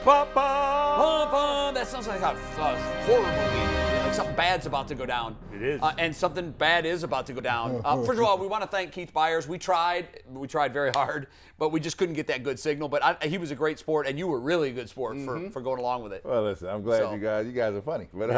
That sounds like a horror movie. Like something bad's about to go down. It is. And something bad is about to go down. First of all, we want to thank Keith Byers. We tried very hard, but we just couldn't get that good signal. But he was a great sport, and you were really a good sport for going along with it. Well, listen, I'm glad you guys are funny. But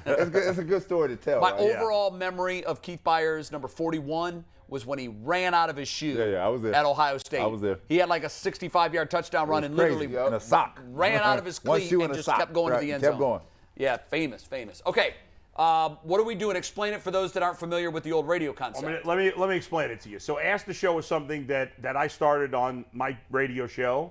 it's a good story to tell. My overall memory of Keith Byers, number 41, was when he ran out of his shoe I was there. at Ohio State. I was there. He had like a 65-yard touchdown run and crazy, literally in a sock. ran out of his cleat and just kept going to the end zone. Kept going. Yeah, famous. Okay, what are we doing? Explain it for those that aren't familiar with the old radio concept. Let me explain it to you. So Ask the Show is something that I started on my radio show,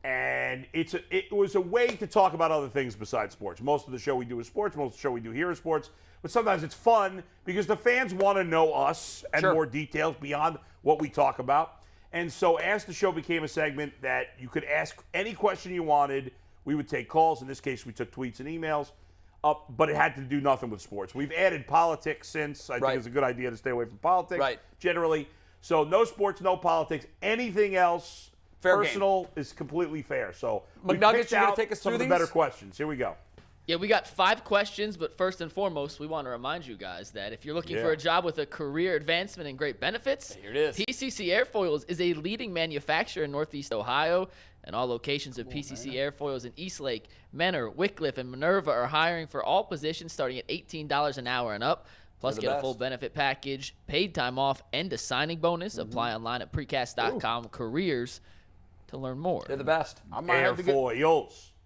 and it was a way to talk about other things besides sports. Most of the show we do is sports. Most of the show we do here is sports. But sometimes it's fun because the fans want to know us and more details beyond what we talk about. And so Ask the Show became a segment that you could ask any question you wanted. We would take calls. In this case, we took tweets and emails. But it had to do nothing with sports. We've added politics since. I think it's a good idea to stay away from politics generally. So no sports, no politics. Anything else personal is completely fair. So McNuggets, you're going to take us some through of the these? better questions. Here we go. Yeah, we got 5 questions, but first and foremost, we want to remind you guys that if you're looking for a job with a career advancement and great benefits, here it is. PCC Airfoils is a leading manufacturer in Northeast Ohio, and all locations of PCC Airfoils in Eastlake, Menor, Wickliffe, and Minerva are hiring for all positions starting at $18 an hour and up. Plus, get a full benefit package, paid time off, and a signing bonus. Apply online at precast.com/careers to learn more. They're the best. I might have to get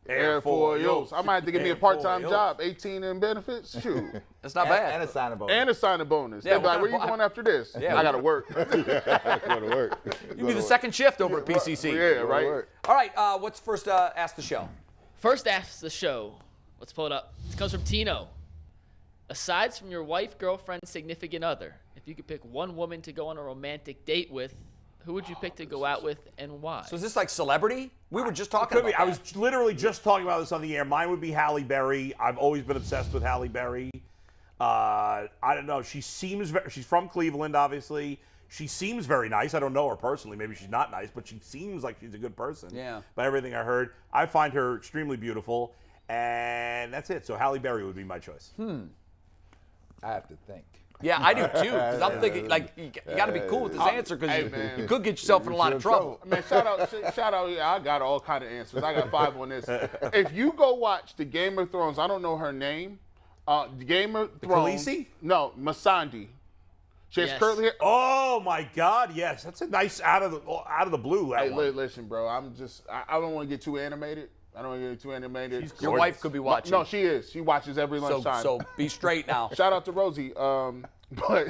Airfoils. I might have to give me a part-time job, 18 in benefits. Shoot. That's not bad. And a signing bonus. And a signing bonus. Yeah, They'll be like, where you going after this? Yeah, I got to work. Go to work. You be the second shift over at PCC. Yeah, right. All right, what's first Ask the Show? First Ask the Show. Let's pull it up. It comes from Tino. Aside from your wife, girlfriend, significant other, if you could pick one woman to go on a romantic date with, who would you pick to go out with and why? So is this like celebrity? We were just talking about I was literally just talking about this on the air. Mine would be Halle Berry. I've always been obsessed with Halle Berry. I don't know. She's from Cleveland, obviously. She seems very nice. I don't know her personally. Maybe she's not nice, but she seems like she's a good person. Yeah. By everything I heard. I find her extremely beautiful. And that's it. So Halle Berry would be my choice. I have to think. Yeah, I do too. Because I'm thinking, like, you got to be cool with this answer because you could get yourself in a lot of trouble. Man, shout out. Yeah, I got all kind of answers. I got 5 on this. If you go watch the Game of Thrones, I don't know her name. The Game of Thrones. Khaleesi? No, Missandei. She has curly hair. Oh my God, yes. That's a nice out of the blue. Hey, listen, bro. I don't want to get too animated. I don't want to get too animated. Your wife could be watching. No, she is. She watches every lunchtime. So be straight now. Shout out to Rosie. But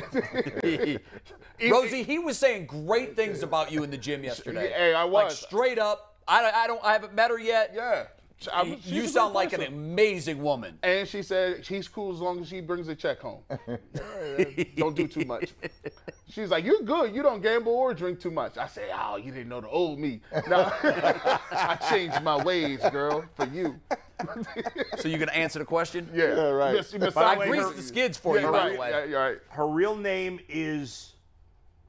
Rosie, he was saying great things about you in the gym yesterday. Hey, I was. Like straight up. I haven't met her yet. Yeah. You sound like an amazing woman. And she said she's cool as long as she brings a check home. Don't do too much. She's like, you're good. You don't gamble or drink too much. I say, oh, you didn't know the old me. No, I changed my ways, girl, for you. So you're going to answer the question? Yeah, right. Yes, but I greased the skids for you, by the way. Yeah, you're right. Her real name is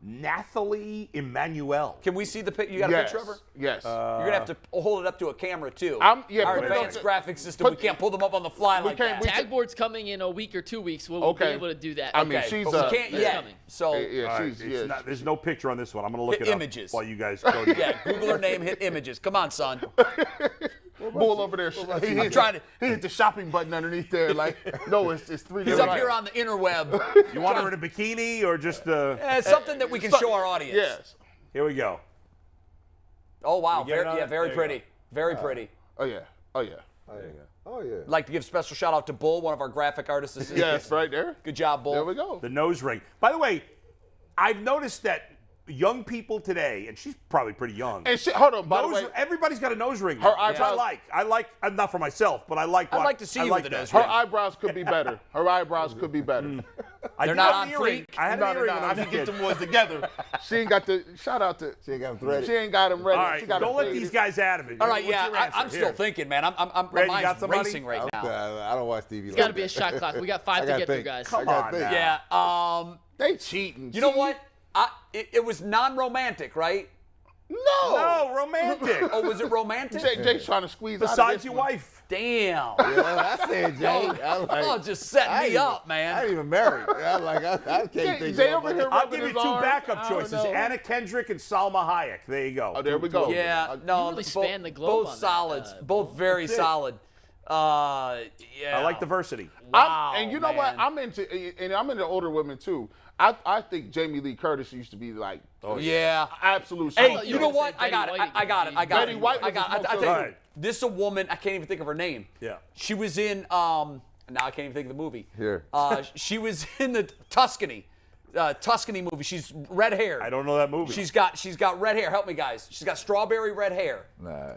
Nathalie Emmanuel. Can we see the picture? You got a picture of her? Yes. You're going to have to hold it up to a camera, too. Our advanced graphic system, we can't pull them up on the fly like that. Tag board's coming in a week or 2 weeks. We'll be able to do that. I mean, she's but we can't yet. Coming. So there's no picture on this one. I'm going to look hit it images up while you guys go. Yeah, Google her name, hit images. Come on, son. Bull over there. I'm trying to. He hit the shopping button underneath there. Like, no, it's 3D. He's up here on the interweb. You want her in a bikini or just something that we can show our audience. Yes. Here we go. Oh wow, very pretty, very pretty. Oh yeah. Oh yeah. Like to give a special shout out to Bull, one of our graphic artists. Yes, right there. Good job, Bull. There we go. The nose ring. By the way, I've noticed that young people today, and she's probably pretty young. And hold on, by the way, everybody's got a nose ring. Her eyebrows. I like. Not for myself, but I like. I'd like to see you with a nose Her ring. eyebrows could be better. Her eyebrows could be better. They're not on fleek. I had an earring when I was a I kid. get them boys together. She ain't got the. Shout out to. She ain't got them ready. She ain't got them ready. All right, she got don't let these guys out of it. All right, What's your answer? I'm still thinking, man. My Red, you mind's got somebody? racing right now. I don't watch TV. It's got to be a shot clock. We got 5 to get through, guys. Come on, man. Yeah. They cheating. You know what? It was non-romantic, right? No, romantic. Oh, was it romantic? Jay's trying to squeeze out of Besides this your one. wife. Damn. Yeah, I said Jay. I was like, Oh, just setting me up, man. I ain't even married. I was like, I can't think Jay of over here I'll rubbing give you his two arm. backup I don't choices: know. Anna Kendrick and Salma Hayek. There you go. Oh, there we go. Yeah, no, really span the globe both on that, solids, both very That's it. solid. Yeah. I like diversity. Wow, and you know what? man. I'm into older women too. I think Jamie Lee Curtis used to be like Yeah. absolute. Hey, smoke you show. know gonna what? say I got it. Betty I got it. I got Betty it. White I was got a it. smoke I show. tell you, Right. this is a woman. I can't even think of her name. Yeah. She was in. Now I can't even think of the movie. Here. She was in the Tuscany movie. She's red hair. I don't know that movie. She's got red hair. Help me, guys. She's got strawberry red hair. Nah.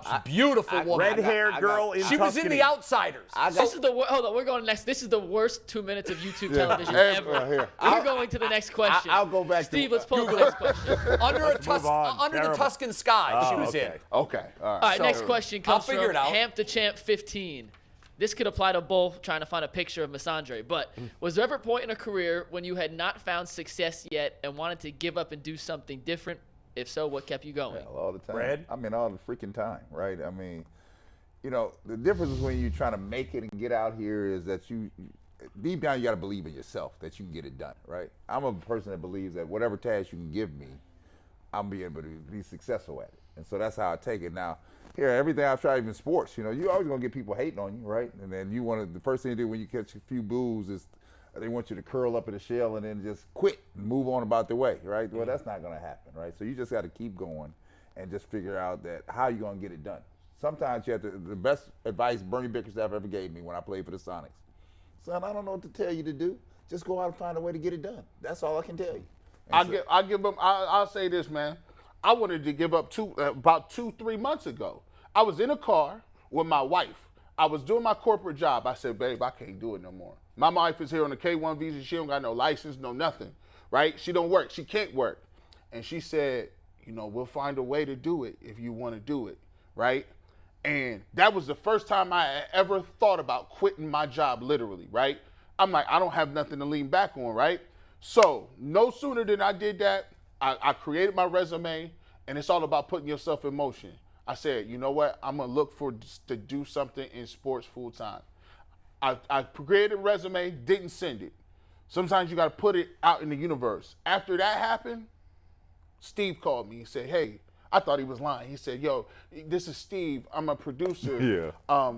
She's a beautiful woman. red hair girl in She was in Tuscany. The Outsiders. This is the hold on. We're going next. This is the worst 2 minutes of YouTube television Ever. ever. Here. We're going to the next question. I'll go back to- Steve, let's pull up the next question. under move on. under the Terrible. Tuscan sky. she was in. okay. Okay, all right. All right, So, next question I'll comes figure from it out. Hamp the Champ 15. This could apply to both, trying to find a picture of Miss Andre. But was there ever a point in a career when you had not found success yet and wanted to give up and do something different? If so, what kept you going? All the time. Brad? I mean, all the freaking time, right? I mean, you know, the difference is when you're trying to make it and get out here is that you, deep down, you got to believe in yourself that you can get it done, right? I'm a person that believes that whatever task you can give me, I'm be able to be successful at it. And so that's how I take it. Now, here, everything I've tried, even sports, you know, you always gonna get people hating on you, right? And then the first thing you do when you catch a few boos is they want you to curl up in a shell and then just quit and move on about their way, right? Well, that's not gonna happen, right? So you just got to keep going and just figure out that how you gonna get it done. Sometimes you have to. The best advice Bernie Bickerstaff ever gave me when I played for the Sonics, son, I don't know what to tell you to do. Just go out and find a way to get it done. That's all I can tell you. And I'll say this, man. I wanted to give up about 2-3 months ago. I was in a car with my wife. I was doing my corporate job. I said, babe, I can't do it no more. My wife is here on a K-1 visa. She don't got no license, no nothing, right? She don't work. She can't work. And she said, you know, we'll find a way to do it if you want to do it, right? And that was the first time I ever thought about quitting my job, literally, right? I'm like, I don't have nothing to lean back on, right? So no sooner than I did that, I created my resume, and it's all about putting yourself in motion. I said, you know what? I'm going to look to do something in sports full time. I created a resume, didn't send it. Sometimes you got to put it out in the universe. After that happened, Steve called me. He said, hey, I thought he was lying. He said, yo, this is Steve. I'm a producer. Yeah.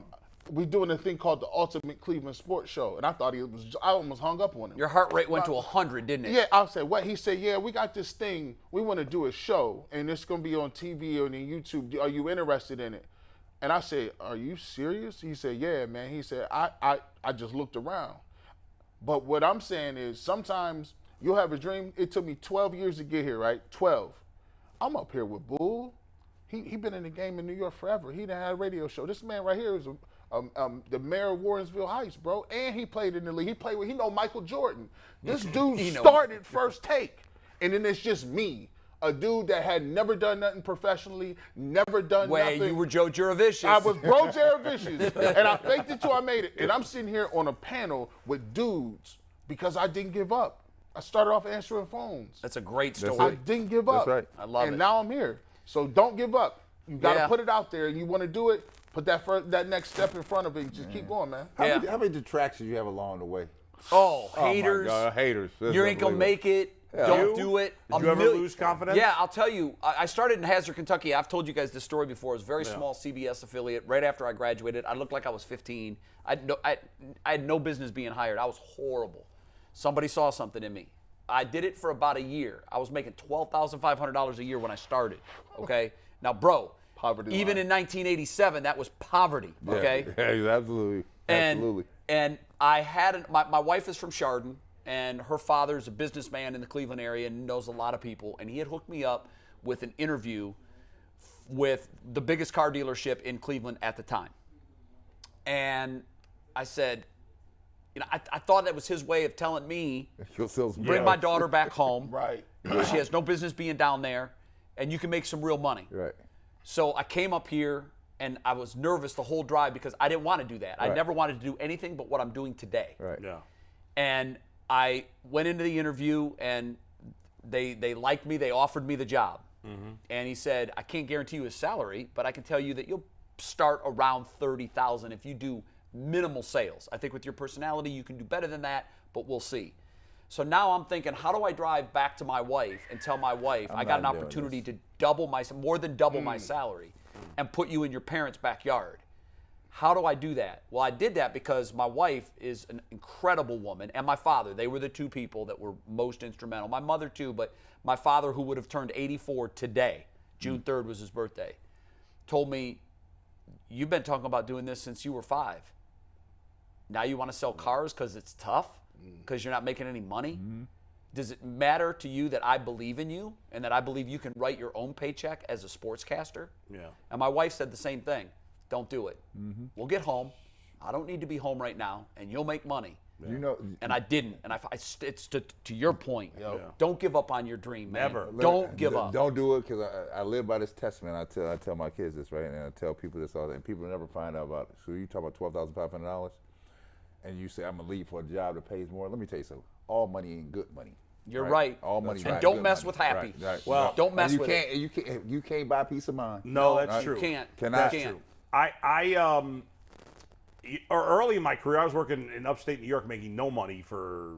We're doing a thing called the Ultimate Cleveland Sports Show. And I thought I almost hung up on him. Your heart rate went to 100, didn't it? Yeah, I said, what? He said, yeah, we got this thing. We want to do a show, and it's going to be on TV or on YouTube. Are you interested in it? And I said, are you serious? He said, yeah, man. He said, I just looked around. But what I'm saying is sometimes you'll have a dream. It took me 12 years to get here, right? 12. I'm up here with Bull. He been in the game in New York forever. He done had a radio show. This man right here is the mayor of Warrensville Heights, bro. And he played in the league. He know Michael Jordan. This dude started First Take. And then it's just me, a dude that had never done nothing professionally, never done nothing. You were Joe Juravicious. I was Bro Jaravicious, and I faked it till I made it. And I'm sitting here on a panel with dudes because I didn't give up. I started off answering phones. That's a great story. I didn't give up. That's right. I love it. And now I'm here. So don't give up. You got to Yeah. put it out there, and you want to do it, put that next step in front of it. Just keep going, man. How many detractions you have along the way? Oh, Oh, my haters. God, haters. That's You ain't going to unbelievable. make it. Don't You? do it. Did you ever lose confidence? Yeah, I'll tell you. I started in Hazard, Kentucky. I've told you guys this story before. It was a very small CBS affiliate. Right after I graduated, I looked like I was 15. I had no business being hired. I was horrible. Somebody saw something in me. I did it for about a year. I was making $12,500 a year when I started, okay? Now, bro, Poverty even line. in 1987, that was poverty, okay? Yeah, absolutely. Absolutely. And I had my wife is from Chardon, and her father's a businessman in the Cleveland area and knows a lot of people. And he had hooked me up with an interview with the biggest car dealership in Cleveland at the time. And I said, you know, I thought that was his way of telling me, You'll sell some bring my daughter back home. Right. She has no business being down there, and you can make some real money. Right. So I came up here, and I was nervous the whole drive because I didn't want to do that. I Right. never wanted to do anything but what I'm doing today. Right. Yeah. And I went into the interview, and they liked me. They offered me the job. And he said, I can't guarantee you a salary, but I can tell you that you'll start around $30,000 if you do minimal sales. I think with your personality, you can do better than that, but we'll see. So now I'm thinking, how do I drive back to my wife and tell my wife I got an opportunity to more than double my salary and put you in your parents' backyard? How do I do that? Well, I did that because my wife is an incredible woman, and my father. They were the two people that were most instrumental. My mother too, but my father, who would have turned 84 today, June 3rd was his birthday, told me, you've been talking about doing this since you were 5. Now you want to sell cars because it's tough? Because you're not making any money? Does it matter to you that I believe in you and that I believe you can write your own paycheck as a sportscaster? Yeah. And my wife said the same thing. Don't do it. We'll get home. I don't need to be home right now, and you'll make money. You know, And I didn't. And it's to your point. Don't give up on your dream, man. Never. Don't give up. Don't do it, because I live by this testament. I tell my kids this, right? And I tell people this all the time. And people never find out about it. So you talk about $12,500, and you say, I'm going to leave for a job that pays more. Let me tell you something. All money ain't good money. You're right. All money. And not don't good mess money. with happy. Right. Well, don't mess with it. You can't buy peace of mind. No, that's true. You can't. Cannot. You can't. Early in my career, I was working in upstate New York, making no money for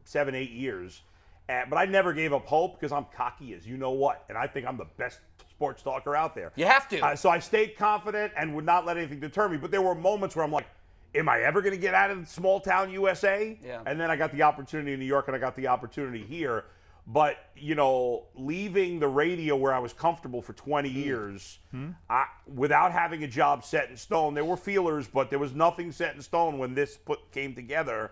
7, 8 years. But I never gave up hope because I'm cocky as you know what, and I think I'm the best sports talker out there. You have to. So I stayed confident and would not let anything deter me. But there were moments where I'm like, am I ever going to get out of small town USA? Yeah. And then I got the opportunity in New York, and I got the opportunity here. But, leaving the radio where I was comfortable for 20 years, without having a job set in stone, there were feelers, but there was nothing set in stone when this came together.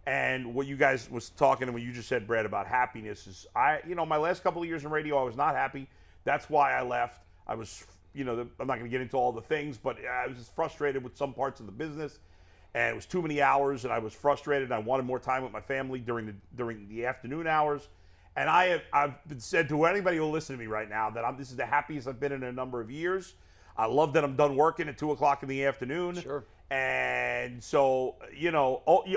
And what you guys was talking, and what you just said, Brad, about happiness is, my last couple of years in radio, I was not happy. That's why I left. I was, I'm not going to get into all the things, but I was just frustrated with some parts of the business. And it was too many hours, and I was frustrated. I wanted more time with my family during the afternoon hours. And I've been said to anybody who will listen to me right now that this is the happiest I've been in a number of years. I love that I'm done working at 2 o'clock in the afternoon. Sure. And so, you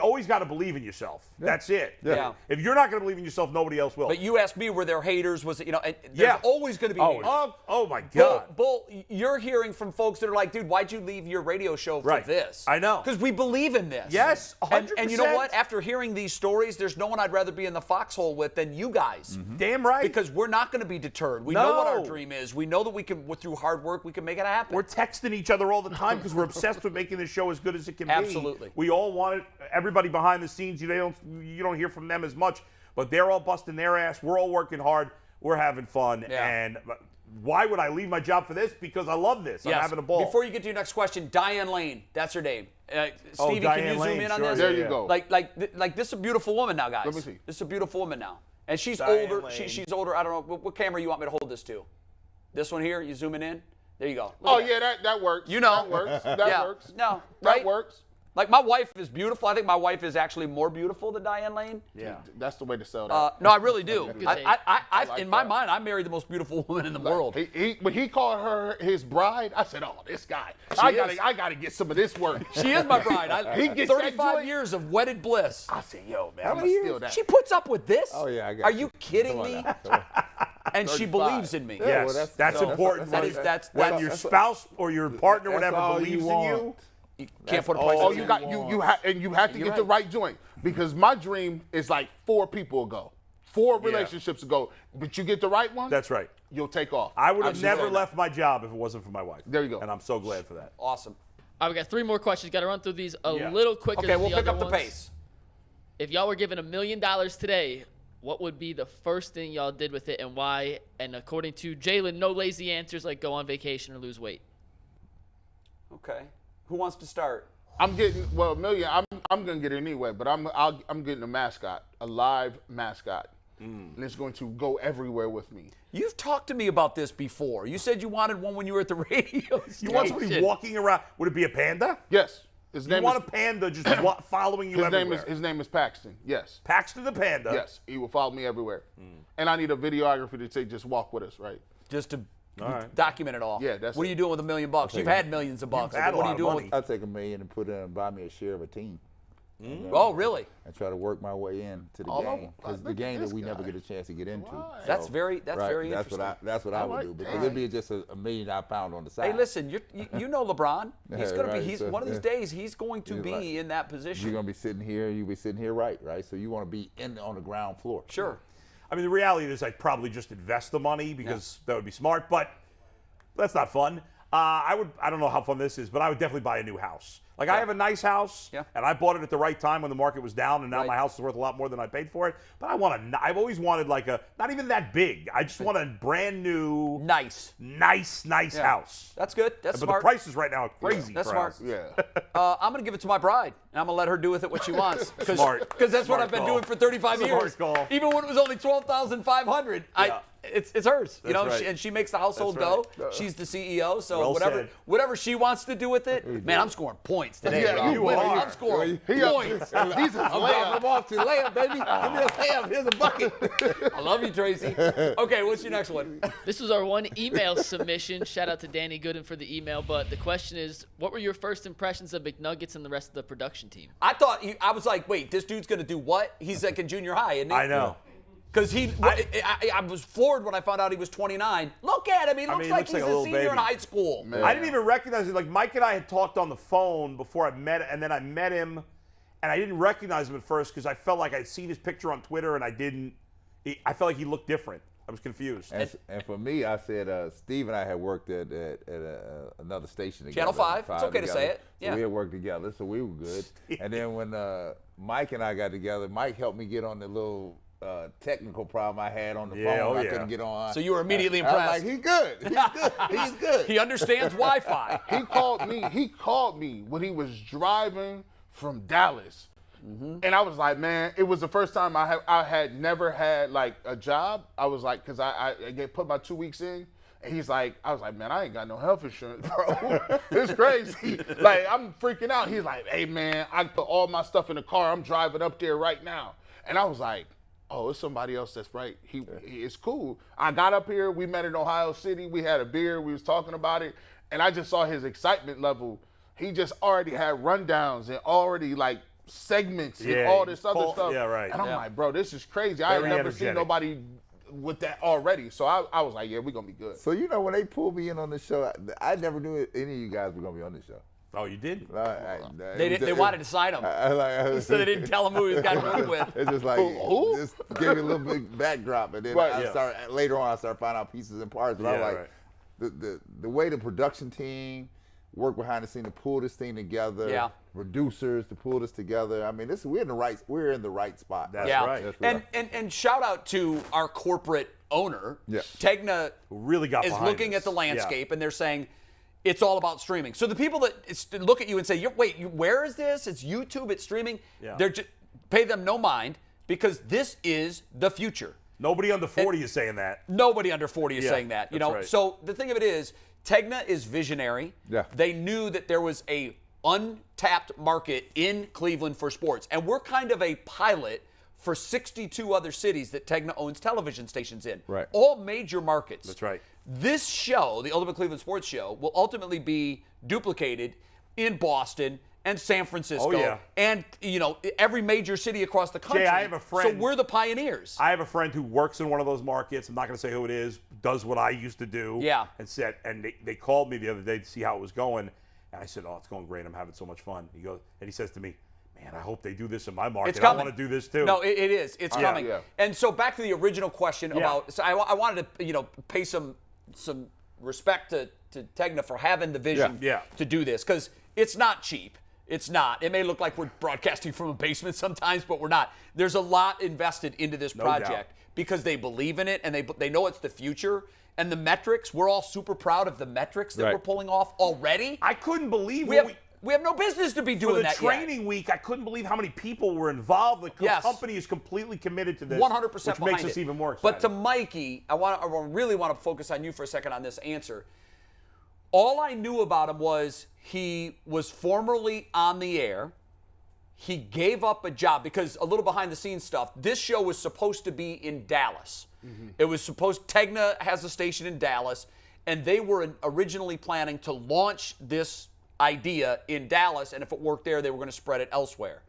always got to believe in yourself. That's it. Yeah. If you're not going to believe in yourself, nobody else will. But you asked me, were there haters? Was it, there's always going to be haters. Oh my God. Bull, you're hearing from folks that are like, dude, why'd you leave your radio show for this? I know. Because we believe in this. Yes, 100%. And you know what? After hearing these stories, there's no one I'd rather be in the foxhole with than you guys. Damn right. Because we're not going to be deterred. We know what our dream is. We know that we can, through hard work, we can make it happen. We're texting each other all the time because we're obsessed with making this show as good as it can be. Absolutely. We all want it. Everybody behind the scenes, you don't hear from them as much, but they're all busting their ass. We're all working hard. We're having fun. Yeah. And why would I leave my job for this? Because I love this. I'm having a ball. Before you get to your next question, Diane Lane, that's her name. Stevie, Diane can you Lane, zoom in on sure, this? There you go. Like this is a beautiful woman now, guys. Let me see. This is a beautiful woman now. And she's Diane older. Lane. She's older. I don't know. What camera you want me to hold this to? This one here? You zooming in? There you go. Look Oh at that. yeah, that works. You know. That works. That Yeah. works. No, That right? works. Like, my wife is beautiful. I think my wife is actually more beautiful than Diane Lane. Yeah. That's the way to sell that. No, I really do. say. In my mind, I married the most beautiful woman in the world. When he called her his bride, I said, "Oh, this guy! is. I gotta get some of this work." She is my bride. He gets that 35 joint. years of wedded bliss. I said, "Yo, man, How I'm many gonna steal years? that." She puts up with this? Oh, yeah, I got Are you. you kidding Come on me? now. Come on. And she 35. believes in me. Yeah. Yes, well, that's important. that is- that's- when that's- your spouse or your partner, That's whatever, all you believes in want. you. You can't put a all price Oh, on you it. got you have to You're get the right joint, because my dream is like 4 people ago, 4 relationships ago. But you get the right one, That's right. you'll take off. I would I'm have just never saying left my job if it wasn't for my wife. There you go. And I'm so glad for that. Awesome. All right, we got 3 more questions. Got to run through these a Yeah. little quicker Okay, than we'll the pick other up the ones. pace. If y'all were given $1 million today, what would be the first thing y'all did with it and why? And according to Jalen, no lazy answers like go on vacation or lose weight. Okay. Who wants to start? I'm getting $1 million. I'm gonna get it anyway, but I'm getting a mascot, a live mascot, and it's going to go everywhere with me. You've talked to me about this before. You said you wanted one when you were at the radio station. You want somebody walking around? Would it be a panda? Yes, his You name want is a panda just following you his everywhere? name is Paxton. Yes. Paxton the panda. Yes, he will follow me everywhere. And I need a videographer to say, just walk with us, right? Just to right. document it all. Yeah, that's What are it. you doing with $1 million? You've had millions of bucks. had a What lot are you of doing money. with? I'll take $1 million and put in and buy me a share of a team. Oh, really? And try to work my way into the All game, over. because the Look at game that this we never guy. get a chance to get into. Right. That's very That's interesting. what I would do, because it'd be just a $1 million pound on the side. Hey, listen, you know LeBron. He's gonna Right, be. He's so, one of these days. He's going to He's be like- in that position. You're gonna be sitting here. You'll be sitting here, right? So you want to be on the ground floor. Sure. I mean, the reality is I'd probably just invest the money because that would be smart, but that's not fun. I don't know how fun this is, but I would definitely buy a new house. Like, I have a nice house, Yeah. and I bought it at the right time when the market was down, and now Right. my house is worth a lot more than I paid for it. But I've always wanted like not even that big. I just want a brand new, Nice. nice house. That's good. That's But smart. the prices right now are crazy. That's for smart. houses. Yeah. I'm gonna give it to my bride, and I'm gonna let her do with it what she wants. Smart. Because that's what Smart I've been call. doing for 35 Smart years. call. Even when it was only 12,500, Yeah. it's hers. You That's know, right. and she makes the household That's go. She's the CEO, so Well whatever said. whatever she wants to do with it, man, I'm scoring points today. Yeah, bro. you are. I'm scoring He up points. to, these is I'm dropping layups. them off to layup, baby. Give me a layup. Here's a bucket. I love you, Tracy. Okay, what's your next one? This was our one email submission. Shout out to Danny Gooden for the email. But the question is, what were your first impressions of McNuggets and the rest of the production team? I was like, wait, this dude's gonna do what? He's like in junior high, isn't he? I know. Because I was floored when I found out he was 29. Look at him. He looks he like looks he's like a a little senior in baby. high school. Man. I didn't even recognize it. Like, Mike and I had talked on the phone before I met, and then I met him, and I didn't recognize him at first because I felt like I'd seen his picture on Twitter, and I didn't. I felt like he looked different. I was confused. And for me, I said Steve and I had worked at another station together. Channel 5. It's okay to together. say it. So Yeah. we had worked together, so we were good. And then when Mike and I got together, Mike helped me get on the little technical problem I had on the Yeah, phone. oh, I yeah. couldn't get on. So you were immediately I was impressed. like, he's good. He's good. He's good. He understands Wi-Fi. He called me when he was driving from Dallas. And I was like, man, it was the first time I had never had like a job. I was like, because I get put my 2 weeks in. And he's like, I was like, man, I ain't got no health insurance, bro. It's crazy. Like, I'm freaking out. He's like, hey, man, I put all my stuff in the car. I'm driving up there right now. And I was like, oh, it's somebody else that's right. It's cool. I got up here. We met in Ohio City. We had a beer. We was talking about it. And I just saw his excitement level. He just already had rundowns and already, like, segments and Yeah, all this other Paul- stuff. yeah, right. And I'm Yeah. like, bro, this is crazy. I ain't Very never seen energetic. nobody with that already. So I was like, yeah, we're going to be good. So, you know, when they pulled me in on the show, I never knew any of you guys were going to be on the show. Oh, you did? They wanted to sign him. So they didn't tell him who he was got to work with. It's just like, Who? just give me a little bit backdrop, and then Right, I later on I started finding out pieces and parts. But I was Yeah, like, the way the production team worked behind the scene to pull this thing together, Yeah. producers to pull this together. I mean, we're in the right spot. That's Yeah. right. That's what And shout out to our corporate owner. Yeah. Tegna Really got is behind looking this. at the landscape and they're saying it's all about streaming. So the people that look at you and say, where is this? It's YouTube, it's streaming. Yeah. They're just pay them no mind because this is the future. Nobody under 40 is saying that. Nobody under 40 is Yeah, saying that. You that's know, right. so the thing of it is, Tegna is visionary. Yeah. They knew that there was a untapped market in Cleveland for sports, and we're kind of a pilot for 62 other cities that Tegna owns television stations in. Right. All major markets. That's right. This show, the Ultimate Cleveland Sports Show, will ultimately be duplicated in Boston and San Francisco Oh, yeah. and every major city across the country. I have a friend- So we're the pioneers. I have a friend who works in one of those markets. I'm not going to say who it is. Does what I used to do. Yeah. And they called me the other day to see how it was going. And I said, "Oh, it's going great. I'm having so much fun." He says to me, "Man, I hope they do this in my market. It's I coming. want to do this too." No, it is. It's coming. yeah. And so back to the original question about. So I wanted to pay some respect to Tegna for having the vision Yeah. to do this because it's not cheap. It's not. It may look like we're broadcasting from a basement sometimes, but we're not. There's a lot invested into this project doubt. because they believe in it and they know it's the future. And the metrics, we're all super proud of the metrics that Right. we're pulling off already. I couldn't believe We have no business to be for doing the that training week. I couldn't believe how many people were involved. The Yes. company is completely committed to this. 100% which makes behind us it. even more excited. But to Mikey, I really want to focus on you for a second on this answer. All I knew about him was he was formerly on the air. He gave up a job because a little behind the scenes stuff. This show was supposed to be in Dallas. It was Tegna has a station in Dallas, and they were originally planning to launch this idea in Dallas, and if it worked there, they were going to spread it elsewhere.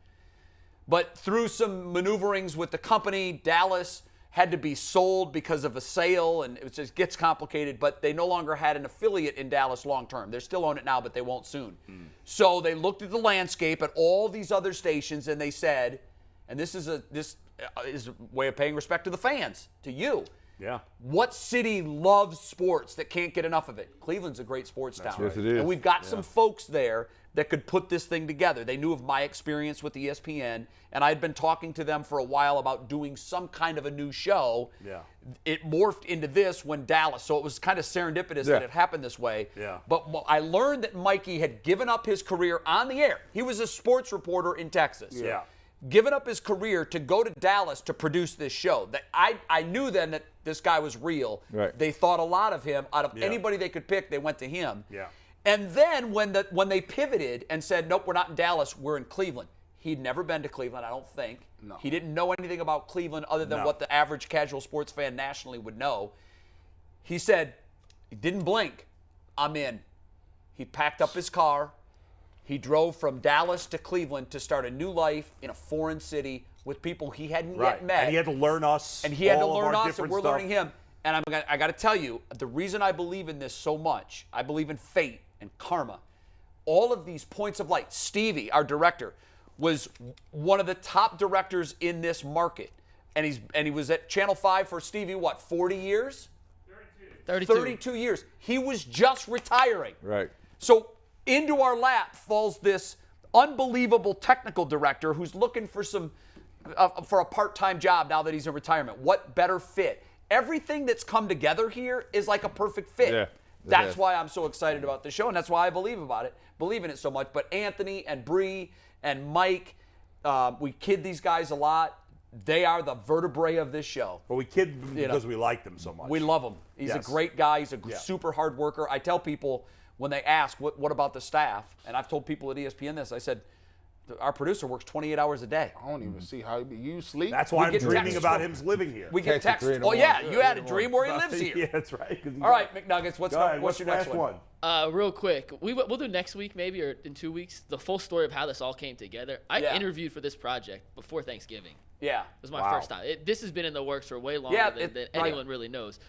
But through some maneuverings with the company, Dallas had to be sold because of a sale, and it just gets complicated. But they no longer had an affiliate in Dallas long term. They still own it now, but they won't soon. So they looked at the landscape at all these other stations, and they said, and this is a way of paying respect to the fans, to you. Yeah. What city loves sports that can't get enough of it? Cleveland's a great sports town. Yes, it is. And we've got some folks there that could put this thing together. They knew of my experience with ESPN, and I'd been talking to them for a while about doing some kind of a new show. Yeah. It morphed into this when Dallas, so it was kind of serendipitous that it happened this way. Yeah. But I learned that Mikey had given up his career on the air. He was a sports reporter in Texas. Yeah. Given up his career to go to Dallas to produce this show. That I knew then that this guy was real. Right. They thought a lot of him. Out of anybody they could pick, they went to him. Yeah. And then when they pivoted and said, nope, we're not in Dallas, we're in Cleveland. He'd never been to Cleveland, I don't think. No. He didn't know anything about Cleveland other than what the average casual sports fan nationally would know. He said, he didn't blink, I'm in. He packed up his car. He drove from Dallas to Cleveland to start a new life in a foreign city with people he hadn't yet met. And he had to learn us. And he had to all of learn our us, and different we're stuff. learning him. And I got to tell you, the reason I believe in this so much, I believe in fate and karma. All of these points of light. Stevie, our director, was one of the top directors in this market. And he was at Channel 5 for Stevie, what, 40 years? 32 years. He was just retiring. Right. So into our lap falls this unbelievable technical director who's looking for for a part-time job now that he's in retirement. What better fit? Everything that's come together here is like a perfect fit. Yeah. That's why I'm so excited about the show, and that's why I believe in it so much. But Anthony and Bree and Mike, we kid these guys a lot. They are the vertebrae of this show. But we kid because we like them so much. We love him. He's a great guy. He's a super hard worker. I tell people when they ask, what about the staff? And I've told people at ESPN this. I said, our producer works 28 hours a day. I don't even see how you sleep. That's why I'm get dreaming text about from- him living here. We get text. Text at 3 in the Oh, yeah, morning. you had a dream where he lives here. Yeah, that's right. All right, McNuggets, what's What's your the next last one? Real quick, we'll do next week maybe or in 2 weeks the full story of how this all came together. I interviewed for this project before Thanksgiving. Yeah. It was my first time. This has been in the works for way longer than anyone really knows.